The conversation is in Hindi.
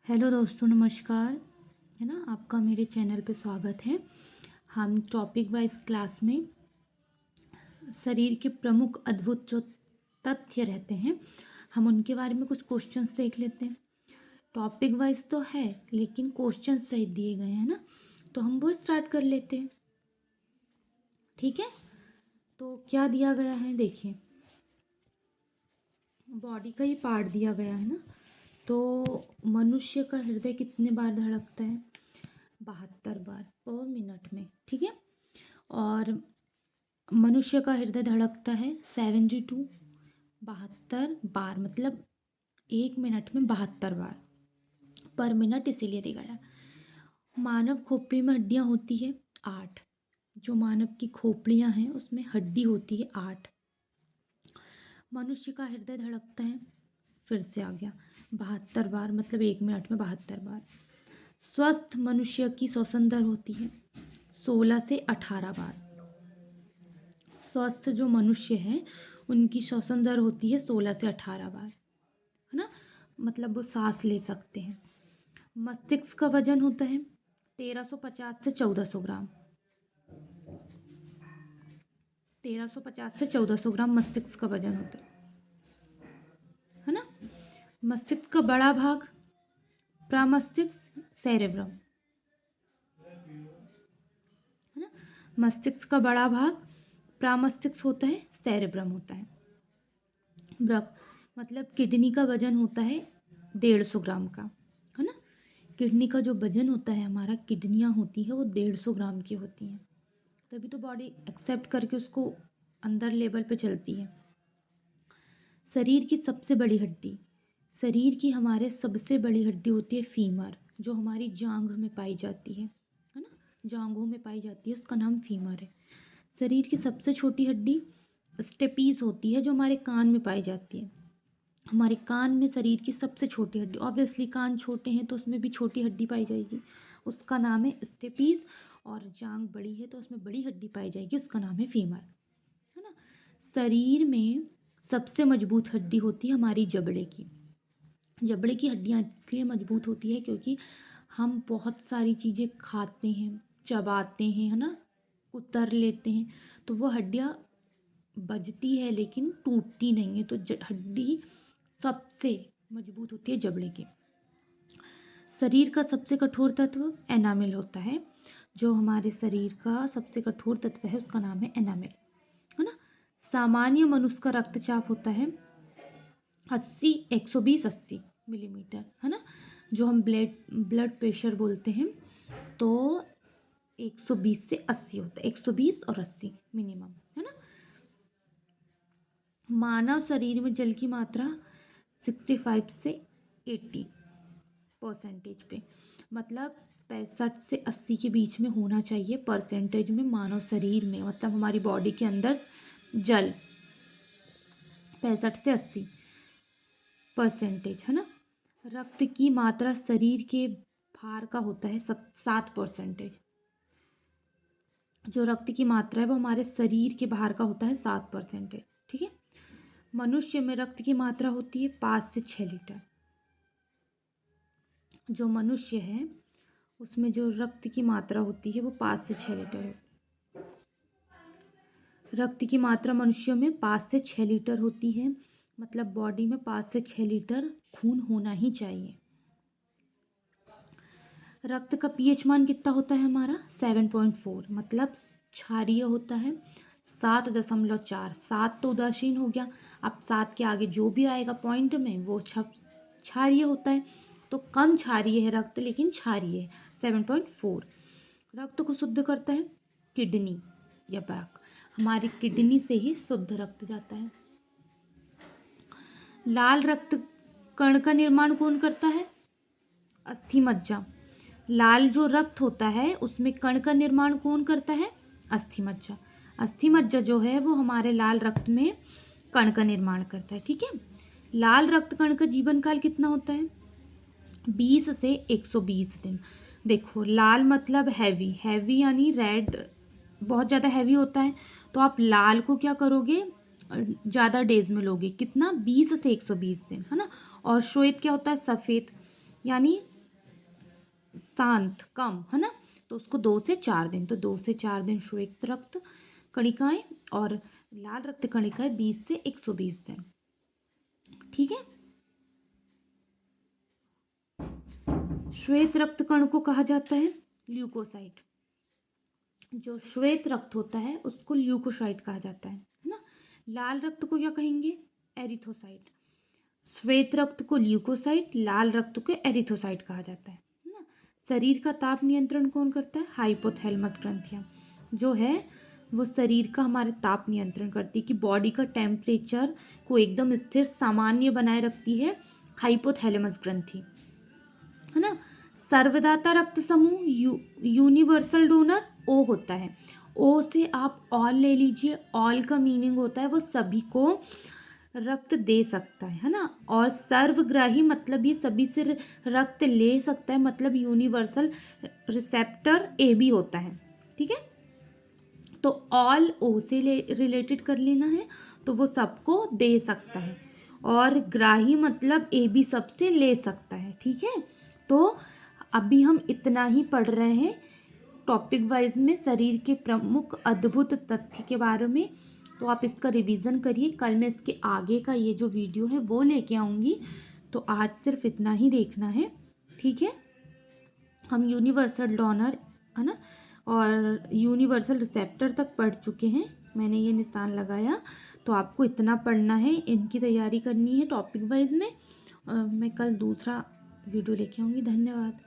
हेलो दोस्तों, नमस्कार। है ना, आपका मेरे चैनल पे स्वागत है। हम टॉपिक वाइज क्लास में शरीर के प्रमुख अद्भुत जो तथ्य रहते हैं, हम उनके बारे में कुछ क्वेश्चंस देख लेते हैं। टॉपिक वाइज तो है लेकिन क्वेश्चंस सही दिए गए हैं ना, तो हम वो स्टार्ट कर लेते हैं। ठीक है, तो क्या दिया गया है देखिए। बॉडी का ही पार्ट दिया गया है ना। तो मनुष्य का हृदय कितने बार धड़कता है? 72 बार पर मिनट में। ठीक है, और मनुष्य का हृदय धड़कता है 72 बार, मतलब 1 मिनट में 72 बार पर मिनट, इसीलिए दिया गया। मानव खोपड़ी में हड्डियां होती है 8। जो मानव की खोपड़ियां हैं उसमें हड्डी होती है 8। मनुष्य का हृदय धड़कता है, फिर से आ गया 72 बार, मतलब 1 मिनट में 72 बार। स्वस्थ मनुष्य की श्वसन दर होती है 16 से 18 बार। स्वस्थ जो मनुष्य हैं उनकी श्वसन दर होती है 16 से 18 बार, है ना, मतलब वो सांस ले सकते हैं। मस्तिष्क का वजन होता है 1350 से 1400 ग्राम। 1350 से 1400 ग्राम मस्तिष्क का वजन होता है ना। मस्तिष्क का बड़ा भाग प्रमस्तिष्क, सेरेब्रम, है ना। मस्तिष्क का बड़ा भाग प्रमस्तिष्क होता है, सेरेब्रम होता है। मतलब किडनी का वजन होता है 150 ग्राम का, है ना। किडनी का जो वजन होता है, हमारा किडनियाँ होती है वो 150 ग्राम की होती हैं, तभी तो बॉडी एक्सेप्ट करके उसको अंदर लेवल पे चलती है। शरीर की सबसे बड़ी हड्डी, शरीर की हमारे सबसे बड़ी हड्डी होती है फीमर, जो हमारी जांघ में पाई जाती है ना, जांघों में पाई जाती है, उसका नाम फीमर है। शरीर की सबसे छोटी हड्डी स्टेपीज होती है, जो हमारे कान में पाई जाती है। हमारे कान में शरीर की सबसे छोटी हड्डी, ऑब्वियसली कान छोटे हैं तो उसमें भी छोटी हड्डी पाई जाएगी, उसका नाम है स्टेपीज। और जांघ बड़ी है तो उसमें बड़ी हड्डी पाई जाएगी, उसका नाम है फीमर, है ना। शरीर में सबसे मजबूत हड्डी होती है हमारी जबड़े की। जबड़े की हड्डियाँ इसलिए मजबूत होती है क्योंकि हम बहुत सारी चीज़ें खाते हैं, चबाते हैं, है ना, कुतर लेते हैं, तो वो हड्डियाँ बजती है लेकिन टूटती नहीं है। तो हड्डी सबसे मजबूत होती है जबड़े की। शरीर का सबसे कठोर तत्व एनामिल होता है। जो हमारे शरीर का सबसे कठोर तत्व है उसका नाम है एनामिल, है ना। सामान्य मनुष्य का रक्तचाप होता है 120-80 मिलीमीटर, है ना। जो हम ब्लड प्रेशर बोलते हैं, तो 120 से 80 होता है, 120 और 80 मिनिमम, है ना। मानव शरीर में जल की मात्रा 65 से 80% पे, मतलब 65 से 80 के बीच में होना चाहिए परसेंटेज में मानव शरीर में, मतलब हमारी बॉडी के अंदर जल 65 से 80%, है ना। रक्त की मात्रा शरीर के भार का होता है 7%। जो रक्त की मात्रा है वो हमारे शरीर के भार का होता है 7%। ठीक है, मनुष्य में रक्त की मात्रा होती है 5 से 6 लीटर। जो मनुष्य है उसमें जो रक्त की मात्रा होती है वो 5 से 6 लीटर है। रक्त की मात्रा मनुष्यों में 5 से 6 लीटर होती है, मतलब बॉडी में 5 से 6 लीटर खून होना ही चाहिए। रक्त का पीएच मान कितना होता है हमारा? 7.4, मतलब क्षारीय होता है 7.4। 7 तो उदासीन हो गया, अब 7 के आगे जो भी आएगा पॉइंट में वो क्षारीय होता है, तो कम क्षारीय है रक्त लेकिन क्षारीय है 7.4। रक्त को शुद्ध करता है किडनी या बर्क, हमारी किडनी से ही शुद्ध रक्त जाता है। लाल रक्त कण का निर्माण कौन करता है? अस्थि मज्जा। लाल जो रक्त होता है उसमें कण का निर्माण कौन करता है? अस्थि मज्जा। अस्थि मज्जा जो है वो हमारे लाल रक्त में कण का निर्माण करता है। ठीक है, लाल रक्त कण का जीवन काल कितना होता है? 20 से 120 दिन। देखो, लाल मतलब हैवी, हैवी यानी रेड, बहुत ज़्यादा हैवी होता है, तो आप लाल को क्या करोगे? ज़्यादा डेज में लोगे, कितना? 20 से 120 दिन, है ना। और श्वेत क्या होता है? सफ़ेद, यानी शांत, कम, है ना, तो उसको 2 से 4 दिन, तो 2 से 4 दिन श्वेत रक्त कणिकाएं और लाल रक्त कणिकाएं 20 से 120 दिन। ठीक है। श्वेत रक्त कण को कहा जाता है ल्यूकोसाइट। जो श्वेत रक्त होता है उसको ल्यूकोसाइट कहा जाता है ना। लाल रक्त को क्या कहेंगे? एरिथोसाइट। श्वेत रक्त को ल्यूकोसाइट, लाल रक्त को एरिथोसाइट कहा जाता है ना। शरीर का ताप नियंत्रण कौन करता है? हाइपोथैलेमस ग्रंथियां जो है वो शरीर का हमारे ताप नियंत्रण करती है कि बॉडी का टेम्परेचर को एकदम स्थिर सामान्य बनाए रखती है हाइपोथैलेमस ग्रंथि, है ना। सर्वदाता रक्त समूह यूनिवर्सल डोनर ओ होता है। ओ से आप ऑल ले लीजिए। ऑल का मीनिंग होता है वो सभी को रक्त दे सकता है ना। और सर्वग्राही मतलब ये सभी से रक्त ले सकता है, मतलब यूनिवर्सल रिसेप्टर ए भी होता है। ठीक है। तो ऑल ओ से रिलेटेड कर लेना है, तो वो सबको दे सकता है। और ग्राही मतलब ए भी सबसे ले सकता है। ठीक है। तो अभी हम इतना ही पढ़ रहे हैं टॉपिक वाइज में शरीर के प्रमुख अद्भुत तथ्य के बारे में। तो आप इसका रिवीजन करिए। कल मैं इसके आगे का ये जो वीडियो है वो लेके आऊँगी। तो आज सिर्फ इतना ही देखना है। ठीक है। हम यूनिवर्सल डोनर, है ना, और यूनिवर्सल रिसेप्टर तक पढ़ चुके हैं। मैंने ये निशान लगाया। तो आपको इतना पढ़ना है, इनकी तैयारी करनी है टॉपिक वाइज में। मैं कल दूसरा वीडियो लेके आऊँगी। धन्यवाद।